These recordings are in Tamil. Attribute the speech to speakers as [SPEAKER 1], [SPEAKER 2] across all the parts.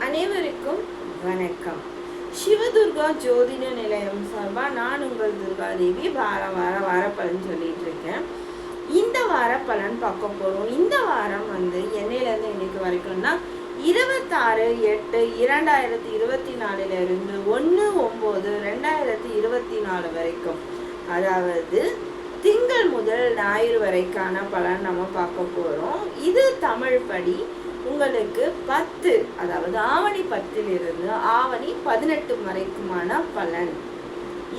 [SPEAKER 1] அனைவருக்கும் வணக்கம். சிவதுர்கா ஜோதிட நிலையம் சார்பா நான் உங்கள் துர்காதேவி வார பலன் சொல்லிட்டு இருக்கேன். இந்த வார பலன் பார்க்க போறோம். இந்த வாரம் என்னையிலேருந்து இன்னைக்கு வரைக்கும்னா 26/8/2024 இருந்து 1/9/2024 வரைக்கும், அதாவது திங்கள் முதல் ஞாயிறு வரைக்கான பலன் நம்ம பார்க்க போறோம். இது தமிழ் படி உங்களுக்கு 10, அதாவது ஆவணி 10 ஆவணி 18 வரைக்குமான பலன்.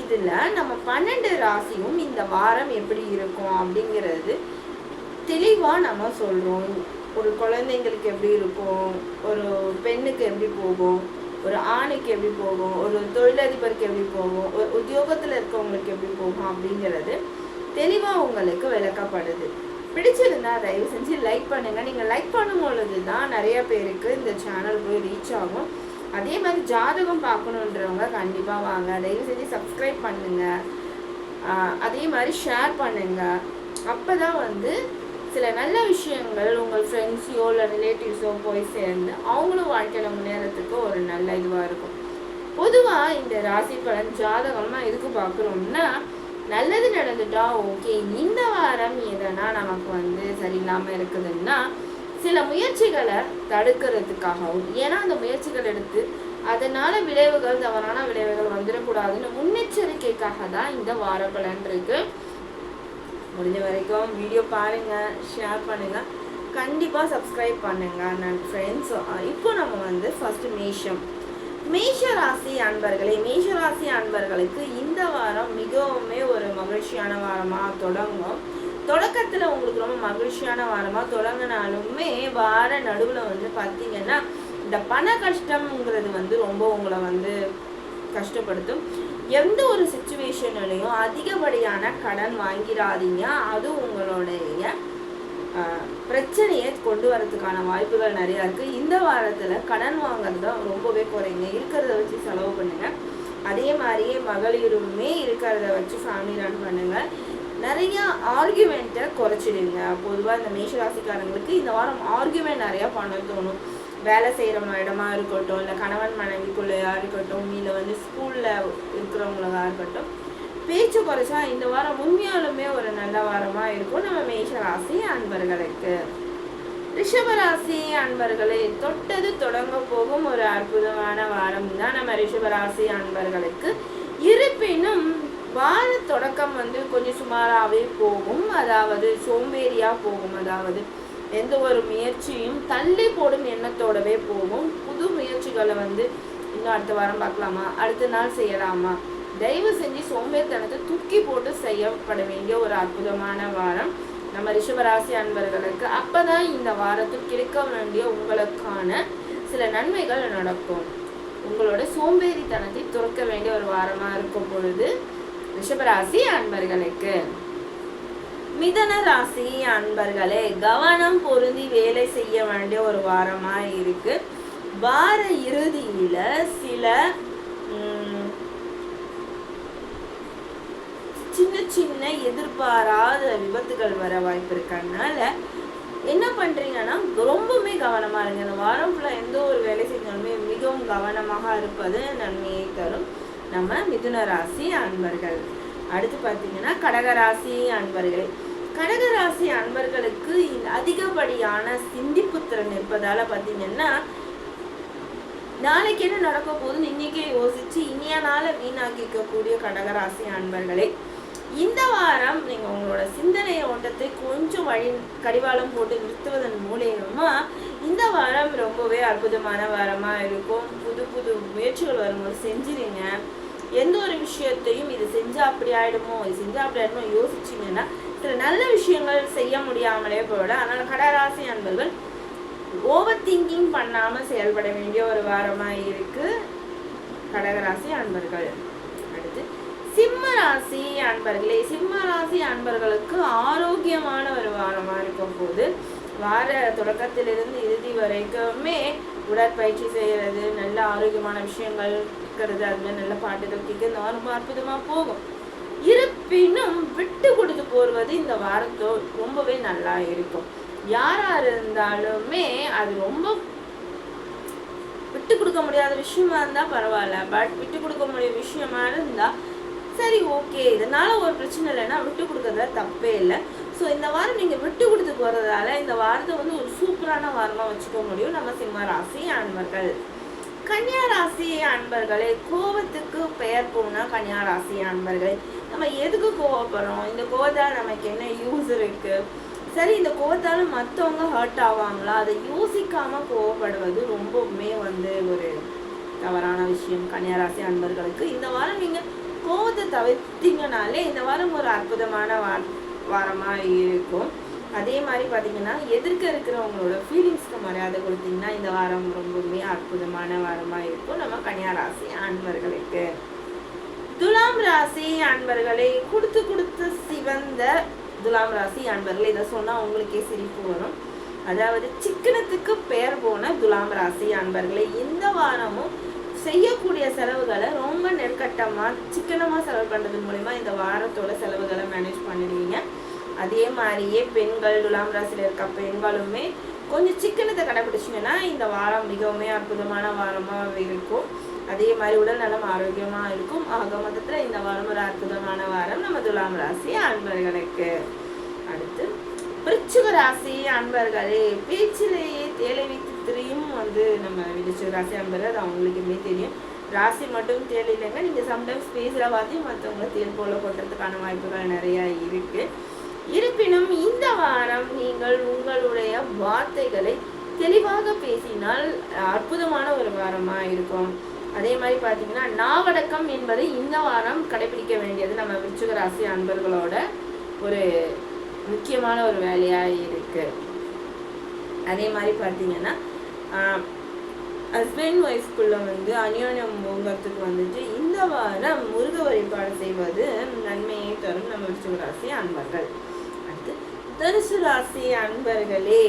[SPEAKER 1] இதுல நம்ம 12 ராசியும் இந்த வாரம் எப்படி இருக்கும் அப்படிங்கிறது தெளிவா நம்ம சொல்றோம். ஒரு குழந்தைங்களுக்கு எப்படி இருக்கும், ஒரு பெண்ணுக்கு எப்படி போகும், ஒரு ஆணுக்கு எப்படி போகும், ஒரு தொழிலதிபருக்கு எப்படி போகும், ஒரு உத்தியோகத்துல இருக்கவங்களுக்கு எப்படி போகும் அப்படிங்கிறது தெளிவா உங்களுக்கு விளக்கப்படுது. பிடிச்சிருந்தா தயவு செஞ்சு லைக் பண்ணுங்க. நீங்க லைக் பண்ணும் பொழுது தான் நிறைய பேருக்கு இந்த சேனல் போய் ரீச் ஆகும். அதே மாதிரி ஜாதகம் பார்க்கணுன்றவங்க கண்டிப்பா வாங்க, தயவு செஞ்சு சப்ஸ்கிரைப் பண்ணுங்க. அதே மாதிரி ஷேர் பண்ணுங்க. அப்பதான் சில நல்ல விஷயங்கள் உங்கள் ஃப்ரெண்ட்ஸையோ இல்லை ரிலேட்டிவ்ஸோ போய் சேர்ந்து அவங்களும் வாழ்க்கையில் முன்னேறத்துக்கு ஒரு நல்ல இதுவாக இருக்கும். பொதுவாக இந்த ராசி பலன் ஜாதகமாக எதுக்கு பார்க்குறோம்னா, நல்லது நடந்துட்டா ஓகே, இந்த வாரம் எதனா நமக்கு சரியில்லாமல் இருக்குதுன்னா சில முயற்சிகளை தடுக்கிறதுக்காகவும், ஏன்னா அந்த முயற்சிகள் எடுத்து அதனால விளைவுகள், தவறான விளைவுகள் வந்துடக்கூடாதுன்னு முன்னெச்சரிக்கைக்காக தான் இந்த வார பலன் இருக்கு. முடிஞ்ச வரைக்கும் வீடியோ பாருங்க, ஷேர் பண்ணுங்க, கண்டிப்பா சப்ஸ்கிரைப் பண்ணுங்க நான் ஃப்ரெண்ட்ஸ். இப்போ நம்ம ஃபர்ஸ்ட் மேஷராசி அன்பர்களே, மேஷராசி அன்பர்களுக்கு இந்த வாரம் மிகவும் ஒரு மகிழ்ச்சியான வாரமா தொடங்கும். தொடக்கத்துல உங்களுக்கு ரொம்ப மகிழ்ச்சியான வாரமா தொடங்கினாலுமே வார நடுவுல பார்த்தீங்கன்னா இந்த பண கஷ்டம்ங்கிறது ரொம்ப உங்களை கஷ்டப்படுத்தும். எந்த ஒரு சிச்சுவேஷன்லையும் அதிகப்படியான கடன் வாங்கிடாதீங்க. அது உங்களுடைய பிரச்சனையை கொண்டு வரதுக்கான வாய்ப்புகள் நிறையா இருக்குது. இந்த வாரத்தில் கடன் வாங்குறத ரொம்பவே குறைங்க, இருக்கிறத வச்சு செலவு பண்ணுங்க. அதே மாதிரியே மகளிருமே இருக்கிறத வச்சு ஃபேமிலி ரன் பண்ணுங்க. நிறைய ஆர்கியூமெண்ட்டை குறைச்சிடுங்க. பொதுவாக இந்த மேஷராசிக்காரங்களுக்கு இந்த வாரம் ஆர்கியூமெண்ட் நிறையா பண்ண தோணும். வேலை செய்கிற இடமா இருக்கட்டும், இல்லை கணவன் மனைவிக்குள்ளையா இருக்கட்டும், இல்லை ஸ்கூலில் இருக்கிறவங்களா இருக்கட்டும், பேச்சு குறைச்சா இந்த வாரம் உண்மையாலுமே ஒரு நல்ல வாரமா இருக்கும் நம்ம மேஷராசி அன்பர்களுக்கு. ரிஷபராசி அன்பர்களே, தொட்டது தொடங்க போகும் ஒரு அற்புதமான வாரம் தான் நம்ம ரிஷபராசி அன்பர்களுக்கு. இருப்பினும் வார தொடக்கம் கொஞ்சம் சுமாராகவே போகும், அதாவது சோம்பேறியா போகும். அதாவது எந்த ஒரு முயற்சியும் தள்ளி போடும் எண்ணத்தோடவே போகும். புது முயற்சிகளை இன்னும் அடுத்த வாரம் பார்க்கலாமா, அடுத்த நாள் செய்யலாமா, தயவு செஞ்சு சோம்பேறித்தனத்தை தூக்கி போட்டு செய்யப்பட வேண்டிய ஒரு அற்புதமான வாரம் நம்ம ரிஷபராசி அன்பர்களுக்கு. அப்பதான் இந்த வாரத்தில் கிடைக்க வேண்டிய உங்களுக்கான சில நன்மைகள் நடக்கும். உங்களோட சோம்பேறித்தனத்தை துறக்க வேண்டிய ஒரு வாரமா இருக்கும் பொழுது ரிஷபராசி அன்பர்களுக்கு. மிதன ராசி அன்பர்களே, கவனம் பொருந்தி வேலை செய்ய வேண்டிய ஒரு வாரமா இருக்கு. வார இறுதியில சில சின்ன சின்ன எதிர்பாராத விபத்துகள் வர வாய்ப்பு இருக்கனால என்ன பண்றீங்கன்னா ரொம்பவுமே கவனமா இருங்க. இந்த வாரம் ஃபுல்லா எந்த ஒரு வேலை செஞ்சாலுமே மிகவும் கவனமாக இருப்பது நன்மையை தரும் நம்ம மிதுன ராசி அன்பர்கள். அடுத்து பார்த்தீங்கன்னா கடகராசி அன்பர்களே, கடகராசி அன்பர்களுக்கு அதிகப்படியான சிந்திப்பு திறன் இருப்பதால பார்த்தீங்கன்னா நாளைக்கு என்ன நடக்க போகுதுன்னு இன்னைக்கே யோசிச்சு இனிய நாள வீணாக்கிக்கக்கூடிய கடகராசி அன்பர்களே, இந்த வாரம் நீங்க உங்களோட சிந்தனை ஓட்டத்தை கொஞ்சம் கடிவாளம் போட்டு நிறுத்துவதன் மூலமா இந்த வாரம் ரொம்பவே அற்புதமான வாரமா இருக்கும். புது புது முயற்சிகள் வரும்போது செஞ்சிருங்க. எந்த ஒரு விஷயத்தையும் இது செஞ்சா அப்படி ஆயிடுமோ, இது செஞ்சா அப்படி ஆயிடுமோ யோசிச்சிங்கன்னா சில நல்ல விஷயங்கள் செய்ய முடியாமலே போயிடும். அதனால கடகராசி அன்பர்கள் ஓவர் திங்கிங் பண்ணாம செயல்பட வேண்டிய ஒரு வாரமா இருக்கு கடகராசி அன்பர்கள். அடுத்து சிம்ம ராசி அன்பர்களே, சிம்ம ராசி அன்பர்களுக்கு ஆரோக்கியமான ஒரு வாரமா இருக்கும் போது வார தொடக்கத்திலிருந்து இறுதி வரைக்குமே உடற்பயிற்சி செய்யறது, நல்ல ஆரோக்கியமான விஷயங்கள் இருக்கிறது, அதுல நல்ல பாட்டுகள் கேட்க இந்த வாரம் ரொம்ப அற்புதமா போகும். இருப்பினும் விட்டு கொடுத்து போடுவது இந்த வாரத்தோ ரொம்பவே நல்லா இருக்கும். யாரா இருந்தாலுமே அது ரொம்ப விட்டு விட்டு கொடுக்க முடியாத விஷயமா இருந்தால் பரவாயில்ல, பட் விட்டு கொடுக்க முடிய விஷயமா இருந்தால் சரி ஓகே, இதனால ஒரு பிரச்சனை இல்லைன்னா விட்டு கொடுக்கறதுல தப்பே இல்லை. ஸோ இந்த வாரம் நீங்கள் விட்டு கொடுத்து போகிறதால இந்த வாரத்தை வந்து ஒரு சூப்பரான வாரமாக வச்சுக்க முடியும் நம்ம சிம்ம ராசி அன்பர்கள். கன்னியா ராசி அன்பர்களே, கோபத்துக்கு பெயர் போனா கன்னியா ராசி அன்பர்களே, நம்ம எதுக்கு கோவப்படுறோம், இந்த கோவத்தால் நமக்கு என்ன யூஸ் இருக்கு, சரி இந்த கோவத்தால் மற்றவங்க ஹர்ட் ஆவாங்களா, அதை யோசிக்காம கோவப்படுவது ரொம்பவுமே வந்து ஒரு தவறான விஷயம். கன்னியா ராசி அன்பர்களுக்கு இந்த வாரம் நீங்கள் கோவத்தை தவிர்த்தீங்கனாலே இந்த வாரம் ஒரு அற்புதமான வாரமாக இருக்கும். அதே மாதிரி பார்த்தீங்கன்னா எதிர்க்க இருக்கிறவங்களோட ஃபீலிங்ஸ்க்கு மரியாதை கொடுத்தீங்கன்னா இந்த வாரம் ரொம்பவுமே அற்புதமான வாரமாக இருக்கும் நம்ம கன்னியா ராசி அன்பர்களுக்கு. துலாம் ராசி அன்பர்களை கொடுத்து சிவந்த துலாம் ராசி அன்பர்களை, இதை சொன்னால் உங்களுக்கே சிரிப்பு வரும். அதாவது சிக்கனத்துக்கு பெயர் போன துலாம் ராசி அன்பர்களை, இந்த வாரமும் செய்யக்கூடிய செலவுகளை ரொம்ப நெருக்கட்டமாக சிக்கனமாக செலவு பண்ணுறது மூலிமா இந்த வாரத்தோட செலவுகளை மேனேஜ் பண்ணிடுவீங்க. அதே மாதிரியே பெண்கள், துலாம் ராசியில் இருக்க பெண்களுமே கொஞ்சம் சிக்கனத்தை கடைபிடிச்சிங்கன்னா இந்த வாரம் மிகவும் அற்புதமான வாரமாக இருக்கும். அதே மாதிரி உடல் நலம் ஆரோக்கியமாக இருக்கும். ஆக மொத்தத்தில் இந்த வாரம் ஒரு அற்புதமான வாரம் நம்ம துலாம் ராசி அன்பர்களுக்கு. அடுத்து விருச்சிக ராசி அன்பர்களே, பேச்சிலேயே தேலை வைத்து திரியும் வந்து நம்ம விருச்சிக ராசி அன்பர்கள், அது அவங்களுக்குமே தெரியும். ராசி மட்டும் தேல் இல்லைங்க, நீங்கள் சம்டைம்ஸ் பேசுகிற வார்த்தையும் மற்றவங்க தேல் போல கொட்டுறதுக்கான வாய்ப்புகள் நிறையா இருக்குது. இருப்பினும் இந்த வாரம் நீங்கள் உங்களுடைய வார்த்தைகளை தெளிவாக பேசினால் அற்புதமான ஒரு வாரமாக இருக்கும். அதே மாதிரி பார்த்தீங்கன்னா நாவடக்கம் என்பதை இந்த வாரம் கடைபிடிக்க வேண்டியது நம்ம விருச்சிக ராசி அன்பர்களோட ஒரு முக்கியமான ஒரு வேலையாக இருக்கு. அதே மாதிரி பார்த்தீங்கன்னா ஹஸ்பண்ட் ஒய்ஃப்குள்ள வந்து அநியோன்யம் மூங்கறதுக்கு வந்துட்டு இந்த வாரம் முருக வழிபாடு செய்வது நன்மையை தரும் நம்ம விருச்சிக ராசி அன்பர்கள். அடுத்து தனுசு ராசி அன்பர்களே,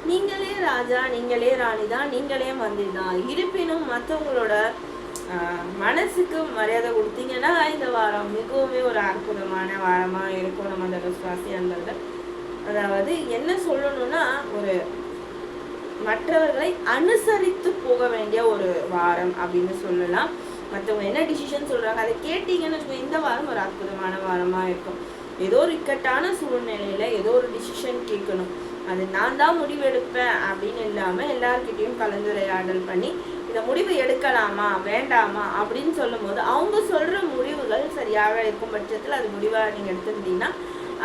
[SPEAKER 1] நீங்களே ராஜா, நீங்களே ராணி தான், நீங்களே மந்திரி தான். இருப்பினும் மற்றவங்களோட மனசுக்கு மரியாதை கொடுத்தீங்கன்னா இந்த வாரம் மிகவும் ஒரு அற்புதமான வாரமாக இருக்கும் நம்ம தனுசு ராசி அன்பர்கள். அதாவது என்ன சொல்லணும்னா, ஒரு மற்றவர்களை அனுசரித்து போக வேண்டிய ஒரு வாரம் அப்படின்னு சொல்லலாம். மற்றவங்க என்ன டிசிஷன் சொல்கிறாங்க அதை கேட்டீங்கன்னு வச்சுக்கோங்க, இந்த வாரம் ஒரு அற்புதமான வாரமாக இருக்கும். ஏதோ ஒரு இக்கட்டான சூழ்நிலையில் ஏதோ ஒரு டிசிஷன் கேட்கணும், அது நான் தான் முடிவெடுப்பேன் அப்படின்னு இல்லாமல் எல்லார்கிட்டையும் கலந்துரையாடல் பண்ணி இந்த முடிவு எடுக்கலாமா வேண்டாமா அப்படின்னு சொல்லும் போது அவங்க சொல்கிற முடிவுகள் சரியாக இருக்கும் பட்சத்தில் அது முடிவாக நீங்கள் எடுத்துக்கிட்டீங்கன்னா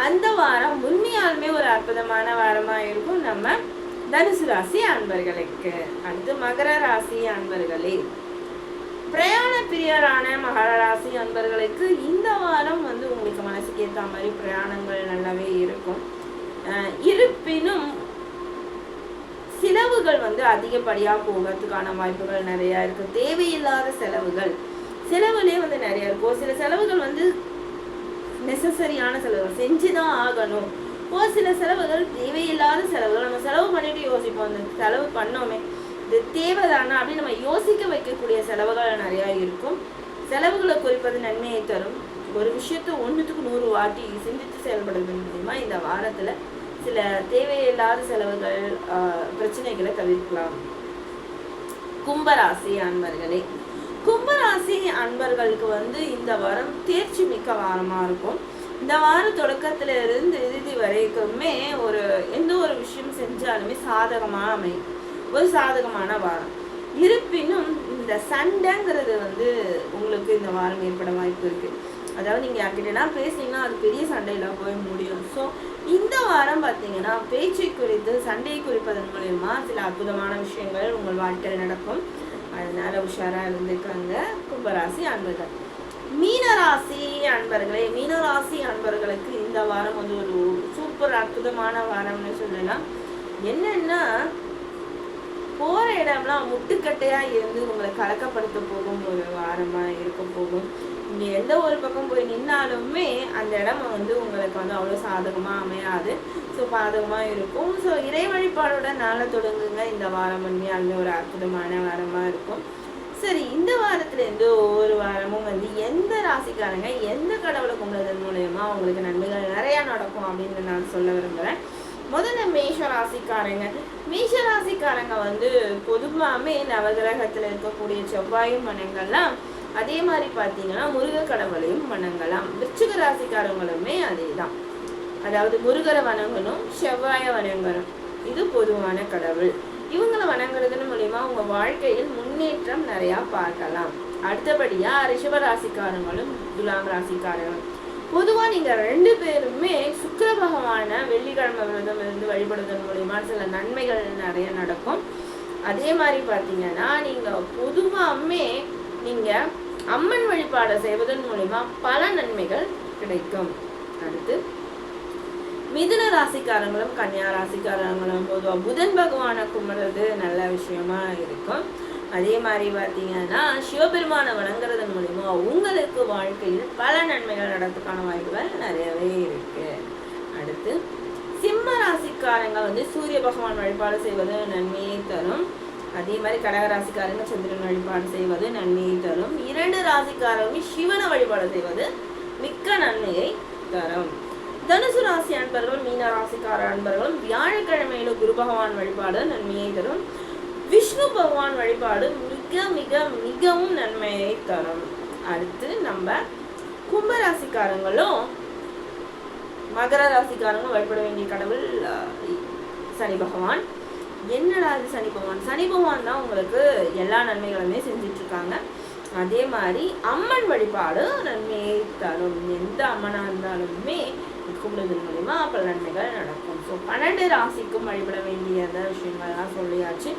[SPEAKER 1] அந்த வாரம் உண்மையாலுமே ஒரு அற்புதமான வாரமாக இருக்கும் நம்ம தனுசு ராசி அன்பர்களுக்கு. அடுத்து மகர ராசி அன்பர்களே, பிரயாண பிரியரான மகர ராசி அன்பர்களுக்கு இந்த வாரம் வந்து உங்களுக்கு மனசுக்கு ஏற்ற மாதிரி பிரயாணங்கள் நல்லாவே இருக்கும். இருப்பினும் செலவுகள் வந்து அதிகப்படியாக போகிறதுக்கான வாய்ப்புகள் நிறையா இருக்குது. தேவையில்லாத செலவுகளே வந்து நிறையா இருக்கும். சில செலவுகள் வந்து நெசசரியான செலவுகள் செஞ்சுதான் ஆகணும். ஒரு சில செலவுகள் தேவையில்லாத செலவுகள், நம்ம செலவு பண்ணிட்டு யோசிப்போம், அந்த செலவு பண்ணோமே இது தேவைதானா அப்படின்னு நம்ம யோசிக்க வைக்கக்கூடிய செலவுகள் நிறையா இருக்கும். செலவுகளை குறைப்பது நன்மையை தரும். ஒரு விஷயத்த 1க்கு 100 வாட்டி சிந்தித்து செயல்படுறது மூலிமா இந்த வாரத்தில் சில தேவையில்லாத செலவுகள் பிரச்சனைகளை தவிர்க்கலாம். கும்பராசி அன்பர்களே, கும்பராசி அன்பர்களுக்கு வந்து இந்த வாரம் தேர்ச்சி மிக்க வாரமாக இருக்கும். இந்த வார தொடக்கத்துல இருந்து இறுதி வரைக்குமே எந்த ஒரு விஷயம் செஞ்சாலுமே சாதகமாக அமையும், ஒரு சாதகமான வாரம். இருப்பினும் இந்த சண்டைங்கிறது வந்து உங்களுக்கு இந்த வாரம் ஏற்பட வாய்ப்பு இருக்கு. அதாவது நீங்கள் யார்கிட்டனா பேசிங்கன்னா அது பெரிய சண்டையில் போய் முடியும். ஸோ இந்த வாரம் பார்த்தீங்கன்னா பேச்சை குறித்து சண்டையை குறிப்பதன் மூலயமா சில அற்புதமான விஷயங்கள் உங்கள் வாழ்க்கையில் நடக்கும். அதனால உஷாராக இருந்துக்காங்க கும்பராசி அன்பர்கள். மீனராசி அன்பர்களே, மீனராசி அன்பர்களுக்கு இந்த வாரம் வந்து ஒரு சூப்பர் அற்புதமான வாரம்னு சொல்லலாம். என்னன்னா போகிற இடம்லாம் முட்டுக்கட்டையாக இருந்து உங்களை கலக்கப்படுத்த போகும் ஒரு வாரமாக இருக்க போகும். நீங்கள் எந்த ஒரு பக்கம் போய் நின்னாலுமே அந்த இடம் வந்து உங்களுக்கு வந்து அவ்வளோ சாதகமாக அமையாது. ஸோ பாதகமாக இருக்கும். ஸோ இறை வழிபாடோட நாளை தொடங்குங்க. இந்த வாரம் உண்மையாலுமே ஒரு அற்புதமான வாரமாக இருக்கும். சரி, இந்த வாரத்துலேருந்து ஒவ்வொரு வாரமும் வந்து எந்த ராசிக்காரங்க எந்த கடவுளை கும்பிடுறதன் மூலயமா அவங்களுக்கு நன்மைகள் நிறையா நடக்கும் அப்படின்னு நான் சொல்ல விரும்புகிறேன். முதல்ல மேஷ ராசிக்காரங்க. மேஷ ராசிக்காரங்க வந்து பொதுவாகவே நவகிரகத்தில் இருக்கக்கூடிய செவ்வாயும் வணங்கலாம். அதே மாதிரி பார்த்தீங்கன்னா முருக கடவுளையும் வணங்கலாம். விருச்சிக ராசிக்காரங்களுமே அதே தான். அதாவது முருகரை வணங்கணும், செவ்வாயை வணங்கணும். இது பொதுவான கடவுள். இவங்களை வணங்குறதன் மூலியமா உங்க வாழ்க்கையில் முன்னேற்றம் நிறையா பார்க்கலாம். அடுத்தபடியா ரிஷப ராசிக்காரங்களும் துலாம் ராசிக்காரங்களும் பொதுவாக நீங்கள் 2 பேருமே சுக்கிர பகவான வெள்ளிக்கிழமை விரதம் இருந்து வழிபடுவதன் மூலியமா சில நன்மைகள் நிறைய நடக்கும். அதே மாதிரி பார்த்தீங்கன்னா நீங்கள் பொதுவாகவே நீங்கள் அம்மன் வழிபாடு செய்வதன் மூலிமா பல நன்மைகள் கிடைக்கும். அடுத்து மிதுன ராசிக்காரங்களும் கன்னியா ராசிக்காரங்களும் பொதுவாக புதன் பகவானை கும்பிட்றது நல்ல விஷயமா இருக்கும். அதே மாதிரி பார்த்தீங்கன்னா சிவபெருமானை வணங்குறதன் மூலிமா உங்களுக்கு வாழ்க்கையில் பல நன்மைகள் நடத்துக்கான வாய்ப்புகள் நிறையவே இருக்கு. அடுத்து சிம்ம ராசிக்காரங்க வந்து சூரிய பகவான் வழிபாடு செய்வது நன்மையை தரும். அதே மாதிரி கடக ராசிக்காரங்க சந்திரன் வழிபாடு செய்வது நன்மையை தரும். 2 ராசிக்காரங்க சிவனை வழிபாடு செய்வது மிக்க நன்மையை தரும். தனுசு ராசி அன்பர்களும் மீன ராசிக்கார அன்பர்களும் வியாழக்கிழமையில குரு பகவான் வழிபாடு நன்மையை தரும். விஷ்ணு பகவான் வழிபாடு மிக மிக மிகவும் நன்மையை தரும். அடுத்து நம்ம கும்ப ராசிக்காரங்களும் மகர ராசிக்காரங்களும் வழிபட வேண்டிய கடவுள் சனி பகவான். என்னடா அது சனி பகவான்? சனி பகவான் தான் உங்களுக்கு எல்லா நன்மைகளுமே செஞ்சுட்டு இருக்காங்க. அதே மாதிரி அம்மன் வழிபாடு நன்மையை தரும். எந்த அம்மனாக இருந்தாலுமே கும்பிடுவதன் மூலிமா பல நன்மைகள் நடக்கும். ஸோ 12 ராசிக்கும் வழிபட வேண்டிய விஷயங்கள்லாம் சொல்லியாச்சு.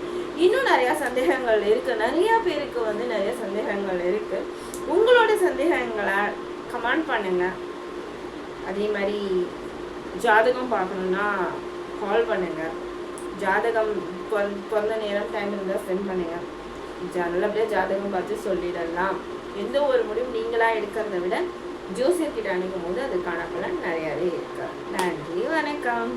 [SPEAKER 1] இன்னும் நிறையா சந்தேகங்கள் இருக்குது. நிறையா பேருக்கு வந்து நிறைய சந்தேகங்கள் இருக்குது. உங்களோட சந்தேகங்களை கமெண்ட் பண்ணுங்கள். அதே மாதிரி ஜாதகம் பார்க்கணுன்னா கால் பண்ணுங்கள். ஜாதகம் பிறந்த நேரம் டைம் இருந்தால் சென்ட் பண்ணுங்கள். நல்லபடியாக ஜாதகம் பார்த்து சொல்லிடலாம். எந்த ஒரு முடிவும் நீங்களாக எடுக்கிறத விட ஜோசியர்கிட்ட அணுகும் போது அதுக்கான பலன் நிறையாவே இருக்கு. நன்றி, வணக்கம்.